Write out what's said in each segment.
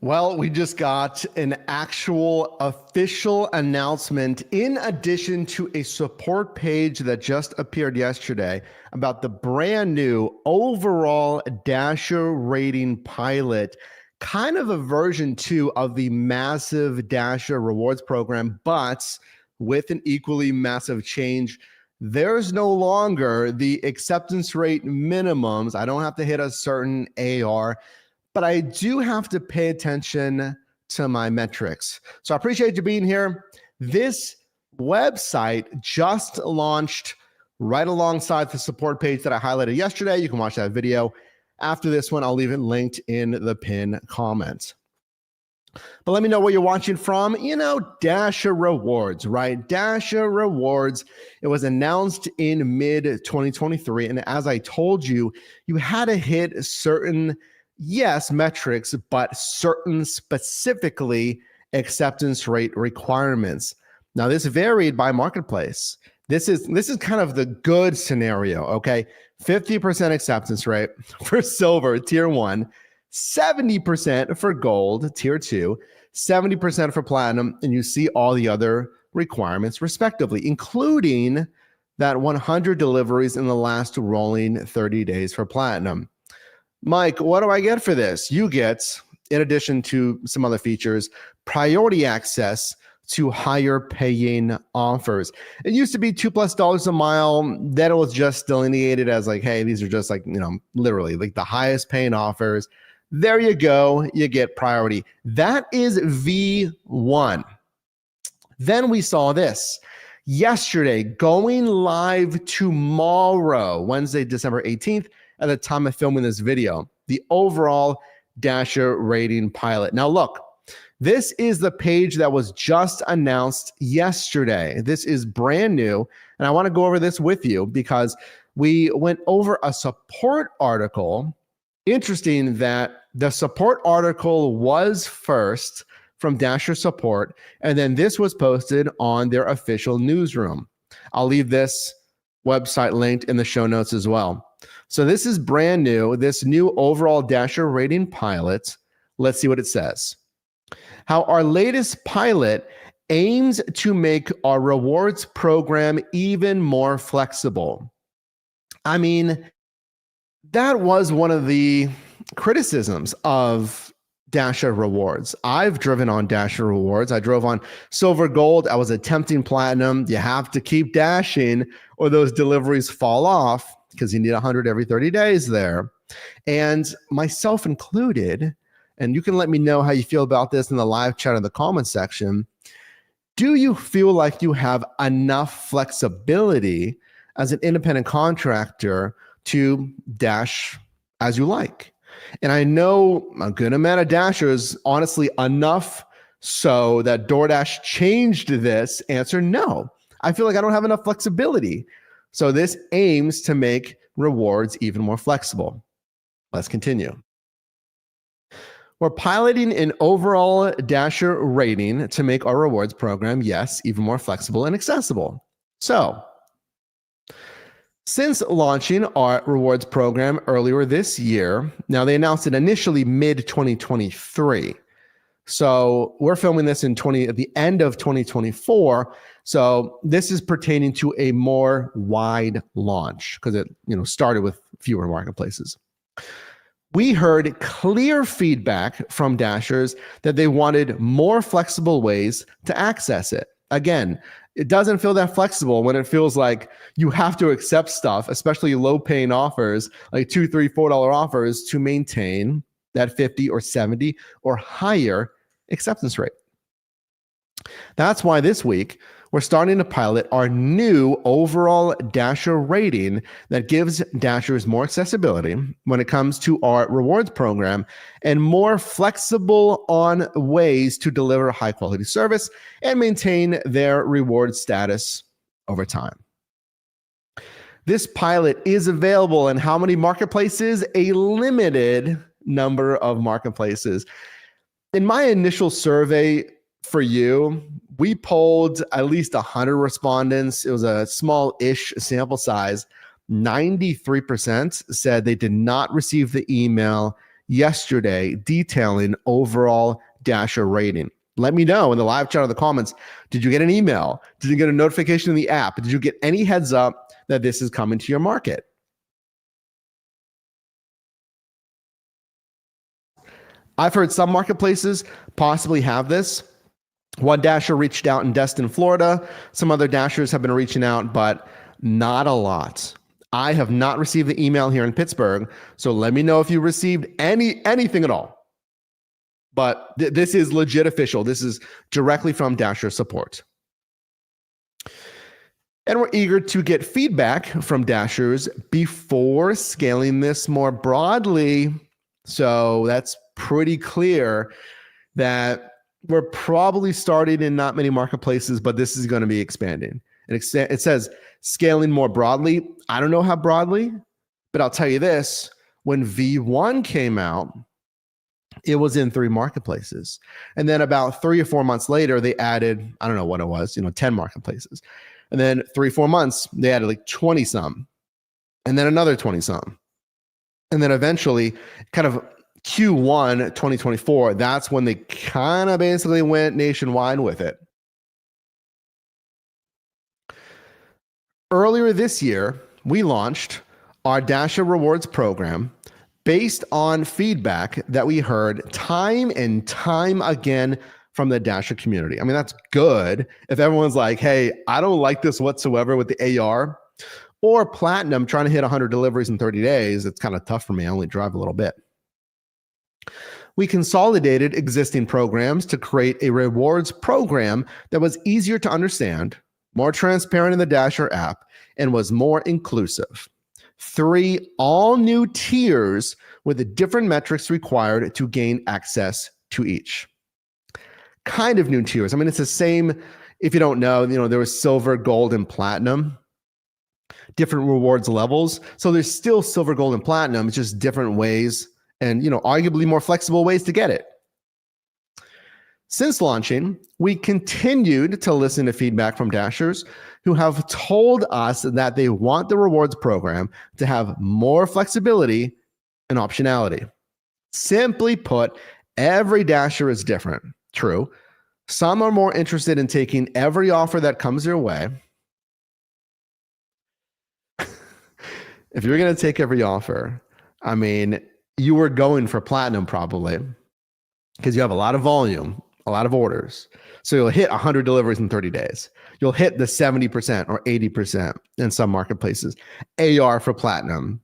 Well, we just got an actual official announcement in addition to a support page that just appeared yesterday about the brand new overall Dasher rating pilot, kind of a version 2 of the massive Dasher rewards program, but with an equally massive change. There's no longer the acceptance rate minimums. I don't have to hit a certain AR, but I do have to pay attention to my metrics. So I appreciate you being here. This website just launched right alongside the support page that I highlighted yesterday. You can watch that video. After this one, I'll leave it linked in the pinned comment. But let me know where you're watching from. Dasher Rewards, right? Dasher Rewards. It was announced in mid-2023. And as I told you, you had to hit certain metrics, but certain specifically acceptance rate requirements. Now, this varied by marketplace. This is kind of the good scenario, okay? 50% acceptance rate for silver, tier 1, 70% for gold, tier 2, 70% for platinum, and you see all the other requirements respectively, including that 100 deliveries in the last rolling 30 days for platinum. Mike, what do I get for this? You get, in addition to some other features, priority access to higher paying offers. It used to be $2+ a mile. Then it was just delineated as like, hey, these are just like, literally like the highest paying offers. There you go. You get priority. That is V1. Then we saw this yesterday, going live tomorrow, Wednesday, December 18th, at the time of filming this video, the overall Dasher rating pilot. Now look, this is the page that was just announced yesterday. This is brand new, and I want to go over this with you because we went over a support article. Interesting that the support article was first from Dasher support, and then this was posted on their official newsroom. I'll leave this website linked in the show notes as well. So this is brand new, this new overall Dasher rating pilot. Let's see what it says. How our latest pilot aims to make our rewards program even more flexible. I mean, that was one of the criticisms of Dasher Rewards. I've driven on Dasher Rewards. I drove on Silver Gold. I was attempting Platinum. You have to keep dashing or those deliveries fall off because you need 100 every 30 days there. And myself included, and you can let me know how you feel about this in the live chat in the comment section. Do you feel like you have enough flexibility as an independent contractor to dash as you like? And I know a good amount of dashers, honestly, enough so that DoorDash changed this. Answer, no. I feel like I don't have enough flexibility. So this aims to make rewards even more flexible. Let's continue. We're piloting an overall Dasher rating to make our rewards program, yes, even more flexible and accessible. So, since launching our rewards program earlier this year, now they announced it initially mid-2023. So we're filming this at the end of 2024. So this is pertaining to a more wide launch because it started with fewer marketplaces. We heard clear feedback from Dashers that they wanted more flexible ways to access it. Again, it doesn't feel that flexible when it feels like you have to accept stuff, especially low-paying offers, like $2, $3, $4 offers to maintain that 50 or 70 or higher acceptance rate. That's why this week, we're starting to pilot our new overall Dasher rating that gives Dashers more accessibility when it comes to our rewards program and more flexible on ways to deliver high quality service and maintain their reward status over time. This pilot is available in how many marketplaces? A limited number of marketplaces. In my initial survey for you, we polled at least 100 respondents. It was a small-ish sample size. 93% said they did not receive the email yesterday detailing overall Dasher rating. Let me know in the live chat or the comments. Did you get an email? Did you get a notification in the app? Did you get any heads up that this is coming to your market? I've heard some marketplaces possibly have this. One Dasher reached out in Destin, Florida. Some other Dashers have been reaching out, but not a lot. I have not received the email here in Pittsburgh, so let me know if you received anything at all. But this is legit official. This is directly from Dasher support. And we're eager to get feedback from Dashers before scaling this more broadly. So that's pretty clear that we're probably starting in not many marketplaces, but this is going to be expanding. And it says scaling more broadly. I don't know how broadly, but I'll tell you this. When V1 came out, it was in 3 marketplaces. And then about 3 or 4 months later, they added, I don't know what it was, 10 marketplaces. And then 3-4 months, they added like 20 some, and then another 20 some. And then eventually kind of Q1 2024, that's when they kind of basically went nationwide with it. Earlier this year, we launched our Dasher Rewards program based on feedback that we heard time and time again from the Dasher community. I mean, that's good. If everyone's like, hey, I don't like this whatsoever with the AR or Platinum trying to hit 100 deliveries in 30 days, it's kind of tough for me. I only drive a little bit. We consolidated existing programs to create a rewards program that was easier to understand, more transparent in the Dasher app, and was more inclusive. 3 all-new tiers with the different metrics required to gain access to each. Kind of new tiers. I mean, it's the same. If you don't know, there was silver, gold, and platinum, different rewards levels. So there's still silver, gold, and platinum. It's just different ways and, arguably more flexible ways to get it. Since launching, we continued to listen to feedback from Dashers who have told us that they want the rewards program to have more flexibility and optionality. Simply put, every Dasher is different. True. Some are more interested in taking every offer that comes their way. If you're going to take every offer, I mean, you were going for platinum probably because you have a lot of volume, a lot of orders. So you'll hit 100 deliveries in 30 days. You'll hit the 70% or 80% in some marketplaces. AR for platinum.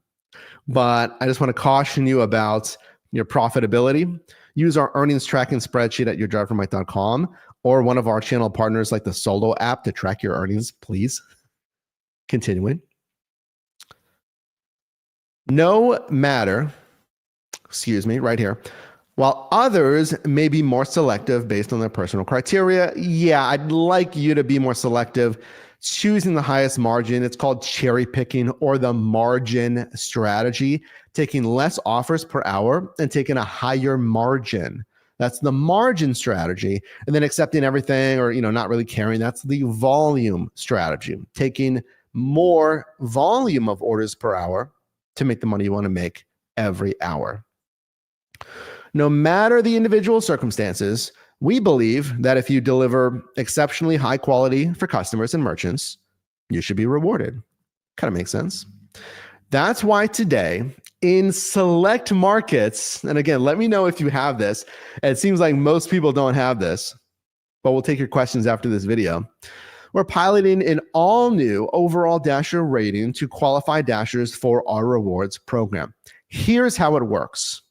But I just want to caution you about your profitability. Use our earnings tracking spreadsheet at yourdrivermic.com or one of our channel partners like the Solo app to track your earnings, please. Continuing. No matter, right here. While others may be more selective based on their personal criteria, yeah, I'd like you to be more selective, choosing the highest margin. It's called cherry picking or the margin strategy, taking less offers per hour and taking a higher margin. That's the margin strategy. And then accepting everything or, not really caring. That's the volume strategy, taking more volume of orders per hour to make the money you want to make every hour. No matter the individual circumstances, we believe that if you deliver exceptionally high quality for customers and merchants, you should be rewarded. Kind of makes sense. That's why today in select markets, and again, let me know if you have this. It seems like most people don't have this, but we'll take your questions after this video. We're piloting an all-new overall Dasher rating to qualify Dashers for our rewards program. Here's how it works.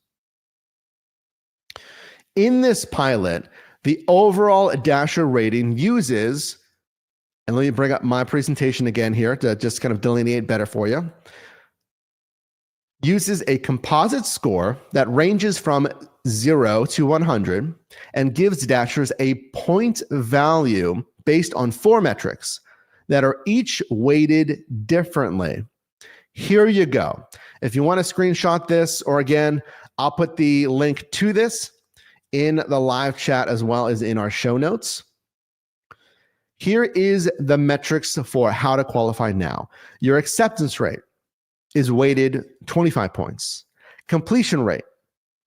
In this pilot, the overall Dasher rating uses, and let me bring up my presentation again here to just kind of delineate better for you, uses a composite score that ranges from 0 to 100 and gives Dashers a point value based on 4 metrics that are each weighted differently. Here you go. If you want to screenshot this, or again, I'll put the link to this in the live chat as well as in our show notes. Here is the metrics for how to qualify now. Your acceptance rate is weighted 25 points. Completion rate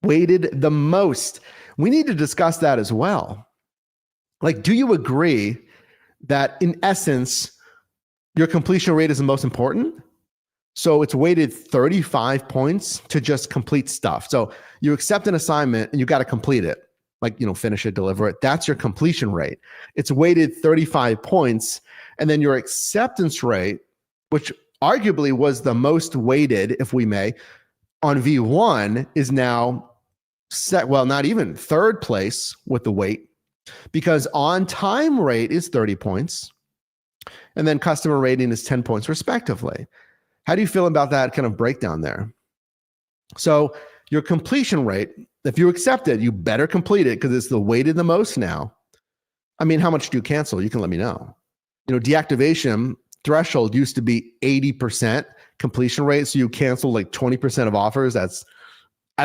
weighted the most. We need to discuss that as well. Like, do you agree that in essence, your completion rate is the most important? So it's weighted 35 points to just complete stuff. So you accept an assignment and you got to complete it, like, finish it, deliver it. That's your completion rate. It's weighted 35 points. And then your acceptance rate, which arguably was the most weighted, if we may, on V1 is now set, well, not even third place with the weight, because on time rate is 30 points. And then customer rating is 10 points respectively. How do you feel about that kind of breakdown there? So your completion rate, if you accept it, you better complete it because it's the weighted the most now. I mean, how much do you cancel? You can let me know. Deactivation threshold used to be 80% completion rate. So you cancel like 20% of offers. That's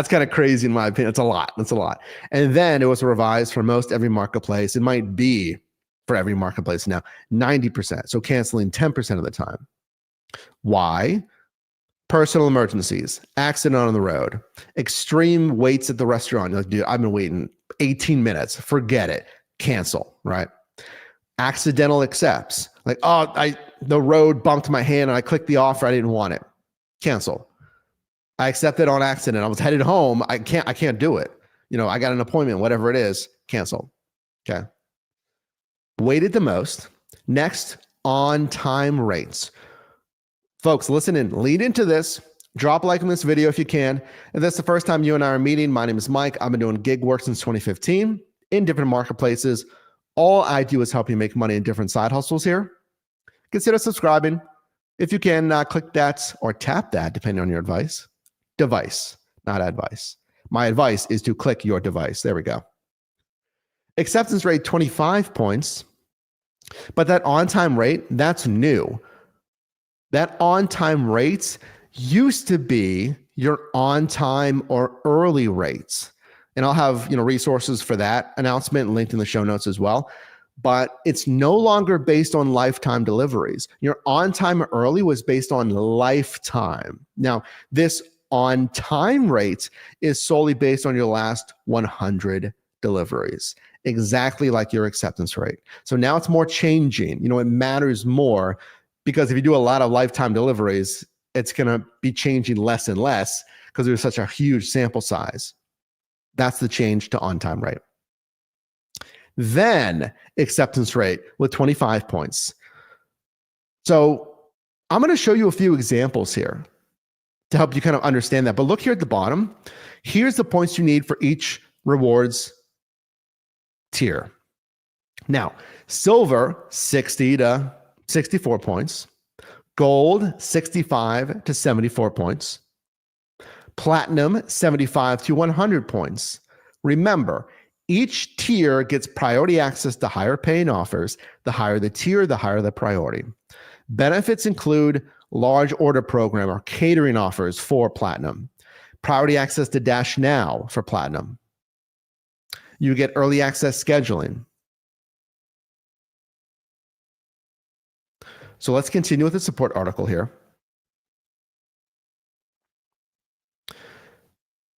kind of crazy in my opinion. It's a lot. That's a lot. And then it was revised for most every marketplace. It might be for every marketplace now, 90%. So canceling 10% of the time. Why? Personal emergencies, accident on the road, extreme waits at the restaurant. You're like, dude, I've been waiting 18 minutes. Forget it. Cancel, right? Accidental accepts. Like, the road bumped my hand and I clicked the offer. I didn't want it. Cancel. I accepted on accident. I was headed home. I can't do it. I got an appointment, whatever it is, cancel. Okay. Weighted the most. Next, on time rates. Folks, listen in, lead into this, drop a like on this video if you can. If that's the first time you and I are meeting, my name is Mike. I've been doing gig work since 2015 in different marketplaces. All I do is help you make money in different side hustles here. Consider subscribing. If you can, click that or tap that, depending on your device, not advice. My advice is to click your device. There we go. Acceptance rate, 25 points. But that on-time rate, that's new. That on-time rates used to be your on-time or early rates. And I'll have resources for that announcement linked in the show notes as well. But it's no longer based on lifetime deliveries. Your on-time or early was based on lifetime. Now, this on-time rate is solely based on your last 100 deliveries, exactly like your acceptance rate. So now it's more changing. It matters more. Because if you do a lot of lifetime deliveries, it's going to be changing less and less because there's such a huge sample size. That's the change to on-time rate. Then acceptance rate with 25 points. So I'm going to show you a few examples here to help you kind of understand that. But look here at the bottom. Here's the points you need for each rewards tier. Now, silver, 60 to 64 points. Gold, 65 to 74 points. Platinum, 75 to 100 points. Remember, each tier gets priority access to higher paying offers. The higher the tier, the higher the priority. Benefits include large order program or catering offers for Platinum. Priority access to Dash Now for Platinum. You get early access scheduling. So let's continue with the support article here.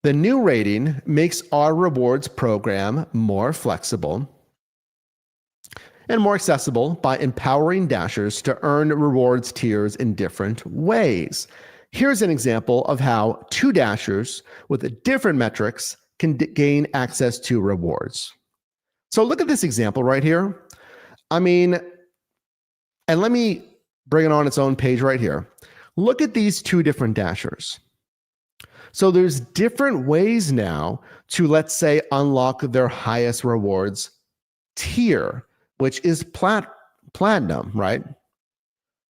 The new rating makes our rewards program more flexible and more accessible by empowering Dashers to earn rewards tiers in different ways. Here's an example of how two Dashers with different metrics can gain access to rewards. So look at this example right here. And let me bring it on its own page right here. Look at these two different Dashers. So there's different ways now to, let's say, unlock their highest rewards tier, which is platinum, right?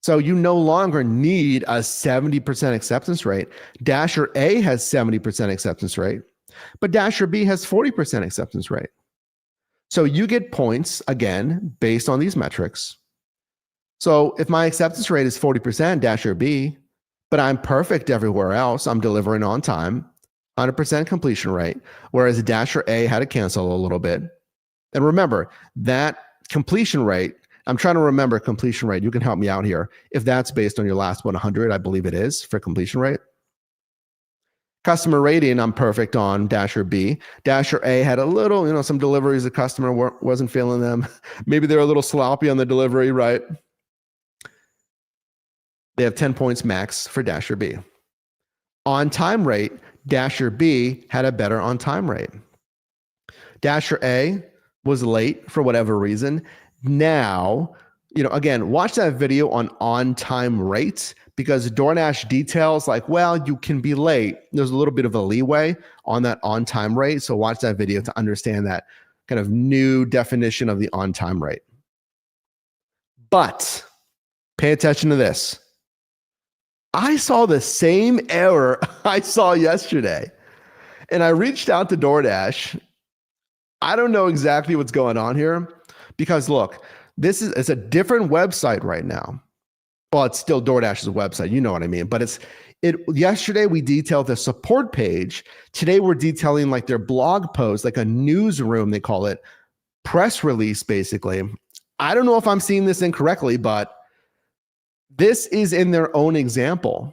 So you no longer need a 70% acceptance rate. Dasher A has 70% acceptance rate, but Dasher B has 40% acceptance rate. So you get points, again, based on these metrics. So if my acceptance rate is 40%, Dasher B, but I'm perfect everywhere else, I'm delivering on time, 100% completion rate, whereas Dasher A had to cancel a little bit. And remember, that completion rate, I'm trying to remember completion rate. You can help me out here. If that's based on your last 100, I believe it is for completion rate. Customer rating, I'm perfect on Dasher B. Dasher A had a little, some deliveries the customer wasn't feeling them. Maybe they're a little sloppy on the delivery, right? They have 10 points max for Dasher B. On time rate, Dasher B had a better on time rate. Dasher A was late for whatever reason. Now, again, watch that video on time rates, because DoorDash details like, well, you can be late. There's a little bit of a leeway on that on time rate. So watch that video to understand that kind of new definition of the on time rate. But pay attention to this. I saw the same error I saw yesterday, and I reached out to DoorDash. I don't know exactly what's going on here, because look, it's a different website right now. Well, it's still DoorDash's website, you know what I mean. But yesterday we detailed the support page. Today we're detailing like their blog post, like a newsroom, they call it, press release, basically. I don't know if I'm seeing this incorrectly, but this is in their own example.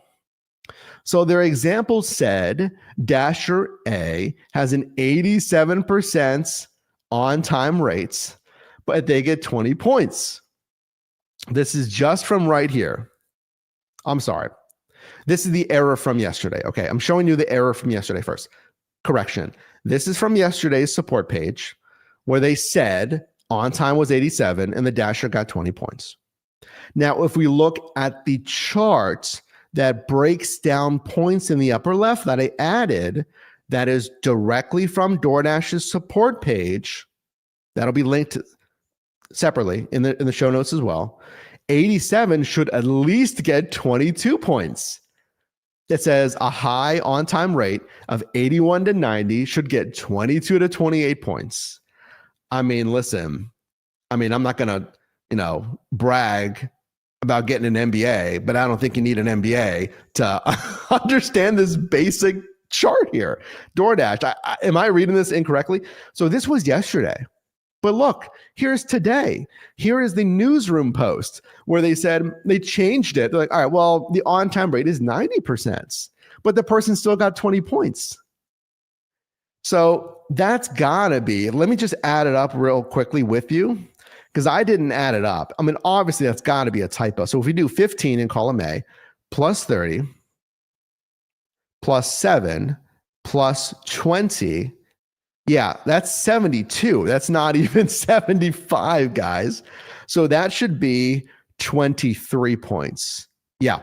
So their example said Dasher A has an 87% on-time rates, but they get 20 points. This is just from right here. I'm sorry. This is the error from yesterday. Okay, I'm showing you the error from yesterday first. Correction. This is from yesterday's support page where they said on time was 87 and the Dasher got 20 points. Now, if we look at the chart that breaks down points in the upper left that I added, that is directly from DoorDash's support page, that'll be linked separately in the show notes as well. 87 should at least get 22 points. It says a high on-time rate of 81 to 90 should get 22 to 28 points. I mean, listen, I'm not going to, brag about getting an MBA, but I don't think you need an MBA to understand this basic chart here. DoorDash, am I reading this incorrectly? So this was yesterday. But look, here's today. Here is the newsroom post where they said they changed it. They're like, all right, well, the on-time rate is 90%, but the person still got 20 points. So that's gotta be, let me just add it up real quickly with you, because I didn't add it up. Obviously that's gotta be a typo. So if we do 15 in column A, plus 30, plus 7, plus 20, yeah, that's 72. That's not even 75, guys. So that should be 23 points. Yeah,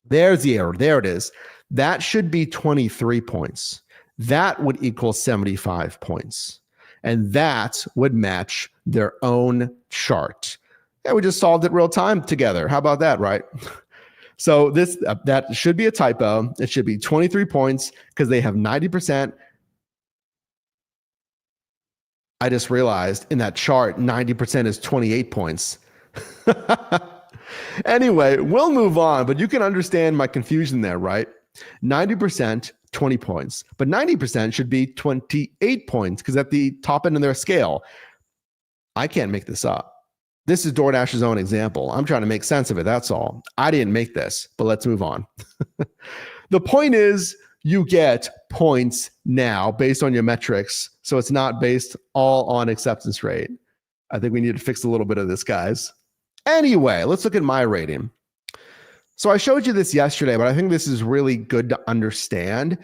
there's the error. There it is. That should be 23 points. That would equal 75 points. And that would match their own chart. Yeah, we just solved it real time together. How about that, right? So that should be a typo. It should be 23 points because they have 90%. I just realized in that chart, 90% is 28 points. Anyway, we'll move on, but you can understand my confusion there, right? 90%, 20 points, but 90% should be 28 points because at the top end of their scale, I can't make this up. This is DoorDash's own example. I'm trying to make sense of it. That's all. I didn't make this, but let's move on. The point is, you get points now based on your metrics. So it's not based all on acceptance rate. I think we need to fix a little bit of this, guys. Anyway, let's look at my rating. So I showed you this yesterday, but I think this is really good to understand.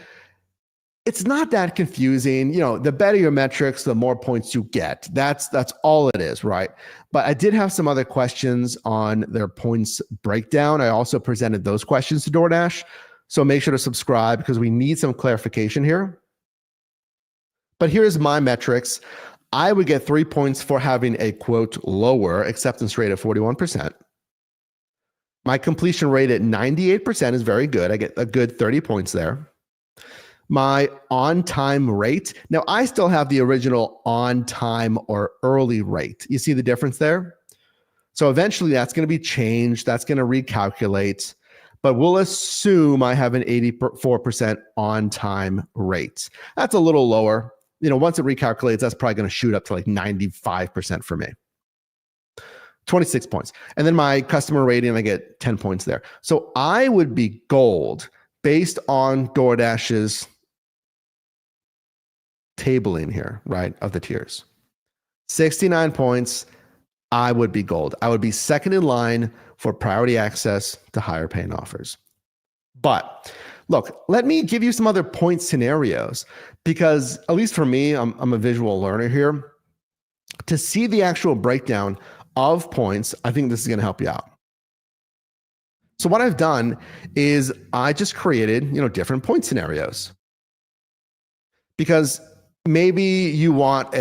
It's not that confusing. The better your metrics, the more points you get. That's all it is, right? But I did have some other questions on their points breakdown. I also presented those questions to DoorDash. So make sure to subscribe because we need some clarification here. But here's my metrics. I would get 3 points for having a, quote, lower acceptance rate of 41%. My completion rate at 98% is very good. I get a good 30 points there. My on-time rate. Now, I still have the original on-time or early rate. You see the difference there? So eventually that's going to be changed. That's going to recalculate. But we'll assume I have an 84% on-time rate. That's a little lower. Once it recalculates, that's probably going to shoot up to like 95% for me. 26 points. And then my customer rating, I get 10 points there. So I would be gold based on DoorDash's tabling here, right, of the tiers. 69 points, I would be gold. I would be second in line for priority access to higher paying offers. But look, let me give you some other point scenarios, because at least for me, I'm a visual learner here. To see the actual breakdown of points, I think this is going to help you out. So what I've done is I just created, different point scenarios, because maybe you want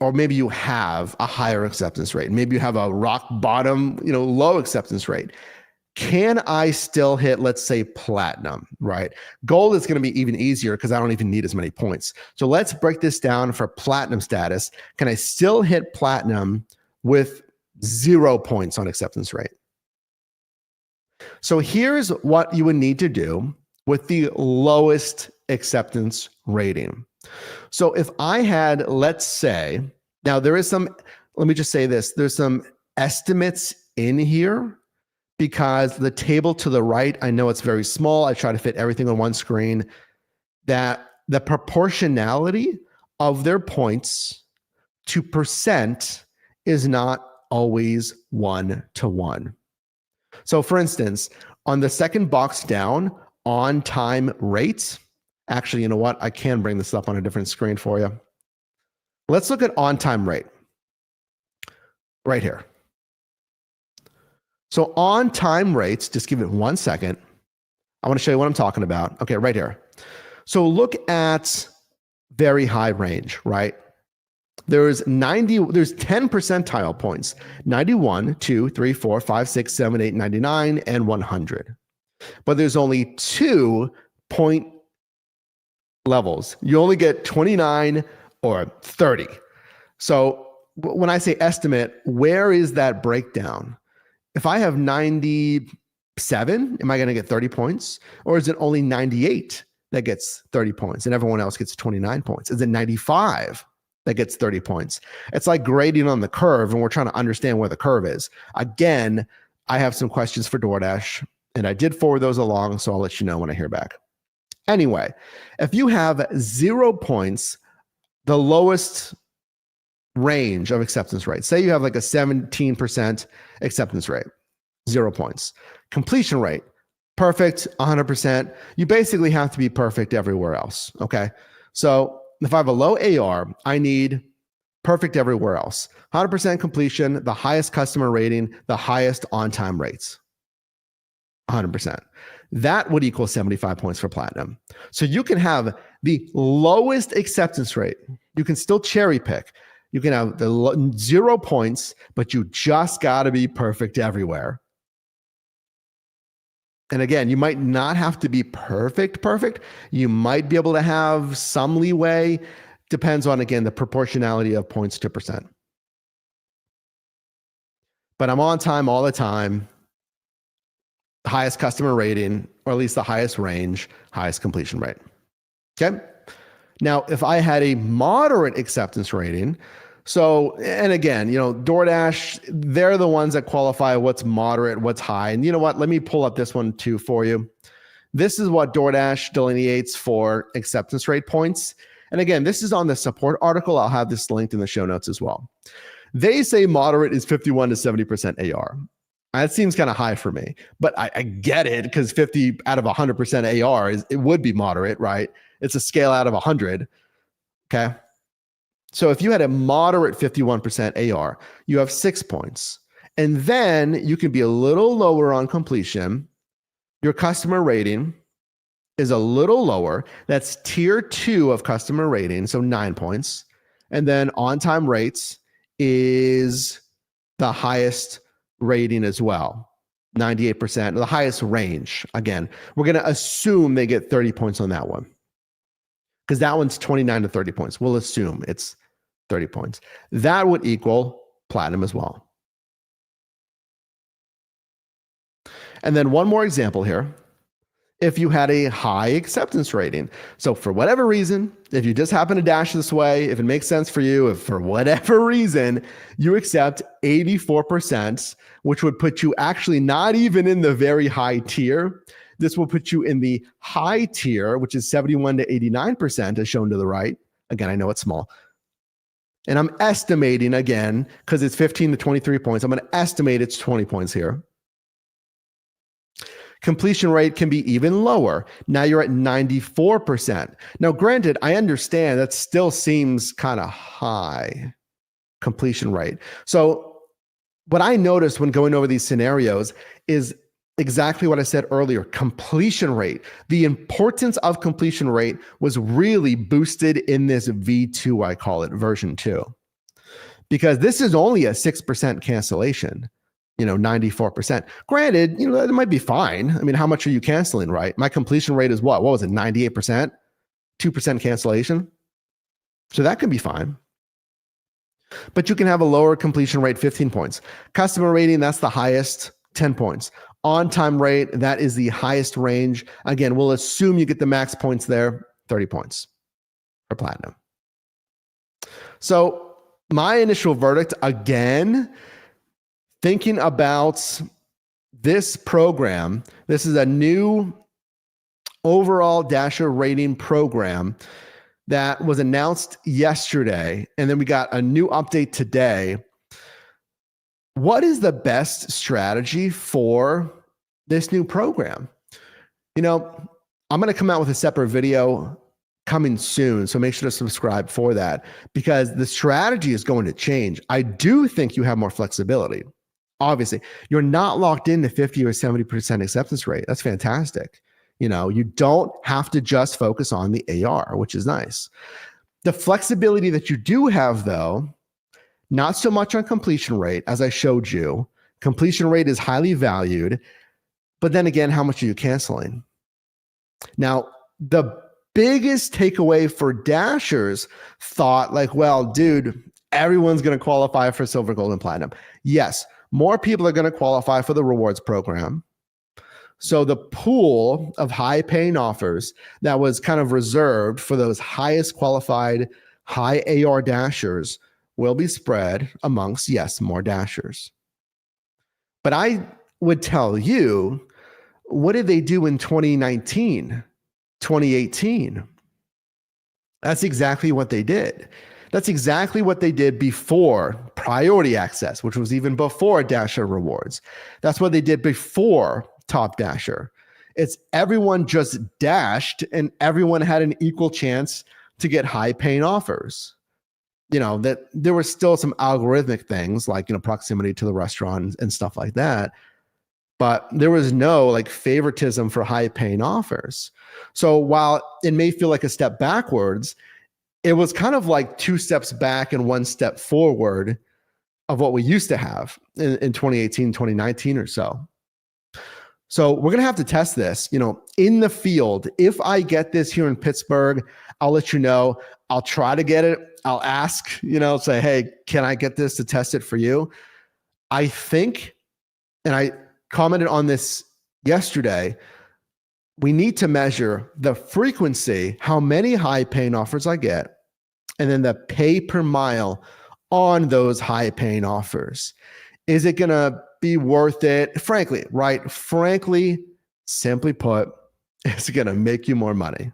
or maybe you have a higher acceptance rate. Maybe you have a rock bottom, low acceptance rate. Can I still hit, let's say, platinum, right? Gold is going to be even easier because I don't even need as many points. So let's break this down for platinum status. Can I still hit platinum with 0 points on acceptance rate? So here's what you would need to do with the lowest acceptance rating. So if I had, let's say, now there is some, let me just say this, there's some estimates in here, because the table to the right, I know it's very small. I try to fit everything on one screen, that the proportionality of their points to percent is not always 1-to-1. So for instance, on the second box down, on-time rates, actually, you know what? I can bring this up on a different screen for you. Let's look at on-time rate right here. So on-time rates, just give it 1 second. I want to show you what I'm talking about. Okay, right here. So look at very high range, right? There's 10 percentile points: 91, 2, 3, 4, 5, 6, 7, 8, 99, and 100. But there's only 2 point levels. You only get 29 or 30. So when I say estimate, where is that breakdown? If I have 97, am I going to get 30 points? Or is it only 98 that gets 30 points and everyone else gets 29 points? Is it 95 that gets 30 points? It's like grading on the curve, and we're trying to understand where the curve is. Again, I have some questions for DoorDash, and I did forward those along, so I'll let you know when I hear back. Anyway, if you have 0 points, the lowest range of acceptance rate, say you have like a 17% acceptance rate, 0 points. Completion rate, perfect, 100%. You basically have to be perfect everywhere else, okay? So if I have a low AR, I need perfect everywhere else. 100% completion, the highest customer rating, the highest on-time rates, 100%. That would equal 75 points for platinum. So you can have the lowest acceptance rate. You can still cherry pick. You can have the 0 points, but you just got to be perfect everywhere. And again, you might not have to be perfect. You might be able to have some leeway. Depends on, again, the proportionality of points to percent. But I'm on time all the time. Highest customer rating, or at least the highest range, highest completion rate. Okay. Now, if I had a moderate acceptance rating, so, and again, DoorDash, they're the ones that qualify what's moderate, what's high. And you know what? Let me pull up this one too for you. This is what DoorDash delineates for acceptance rate points. And again, this is on the support article. I'll have this linked in the show notes as well. They say moderate is 51 to 70% AR. That seems kind of high for me, but I get it, because 50 out of 100% AR it would be moderate, right? It's a scale out of 100. Okay. So if you had a moderate 51% AR, you have 6 points. And then you can be a little lower on completion. Your customer rating is a little lower. That's tier 2 of customer rating, so 9 points. And then on-time rates is the highest rating as well, 98%, the highest range. Again, we're going to assume they get 30 points on that one, because that one's 29 to 30 points. We'll assume it's 30 points. That would equal platinum as well. And then one more example here. If you had a high acceptance rating, so for whatever reason, if you just happen to dash this way, if it makes sense for you, if for whatever reason you accept 84%, which would put you actually not even in the very high tier, This will put you in the high tier, which is 71 to 89% as shown to the right. Again, I know it's small. And I'm estimating, again, because it's 15 to 23 points, I'm going to estimate it's 20 points here. Completion rate can be even lower. Now you're at 94%. Now, granted, I understand that still seems kind of high completion rate. So what I noticed when going over these scenarios is exactly what I said earlier, completion rate. The importance of completion rate was really boosted in this V2, I call it, version 2. Because this is only a 6% cancellation, 94%. Granted, it might be fine. I mean, how much are you canceling, right? My completion rate is what? What was it, 98%? 2% cancellation? So that can be fine. But you can have a lower completion rate, 15 points. Customer rating, that's the highest, 10 points. On-time rate, that is the highest range. Again, we'll assume you get the max points there, 30 points for platinum. So my initial verdict, again, thinking about this program, this is a new overall Dasher rating program that was announced yesterday, and then we got a new update today. What is the best strategy for this new program? I'm going to come out with a separate video coming soon, so make sure to subscribe for that, because the strategy is going to change. I do think you have more flexibility. Obviously, you're not locked into 50 or 70% acceptance rate. That's fantastic. You don't have to just focus on the AR, which is nice. The flexibility that you do have, though, not so much on completion rate, as I showed you. Completion rate is highly valued, but then again, how much are you canceling? Now, the biggest takeaway for Dashers thought well, dude, everyone's going to qualify for silver, gold, and platinum. Yes, more people are going to qualify for the rewards program. So the pool of high paying offers that was kind of reserved for those highest qualified high AR Dashers will be spread amongst, yes, more Dashers. But I would tell you, what did they do in 2019, 2018? That's exactly what they did. That's exactly what they did before Priority Access, which was even before Dasher Rewards. That's what they did before Top Dasher. It's everyone just dashed and everyone had an equal chance to get high paying offers. That there were still some algorithmic things like, proximity to the restaurant and stuff like that. But there was no favoritism for high paying offers. So while it may feel like a step backwards, it was kind of like 2 steps back and 1 step forward of what we used to have in 2018, 2019 or so. So we're going to have to test this, in the field. If I get this here in Pittsburgh, I'll let you know. I'll try to get it. I'll ask, say, hey, can I get this to test it for you? I think, and I commented on this yesterday, we need to measure the frequency, how many high paying offers I get, and then the pay per mile on those high paying offers. Is it going to be worth it? Frankly, right? Frankly, simply put, it's going to make you more money.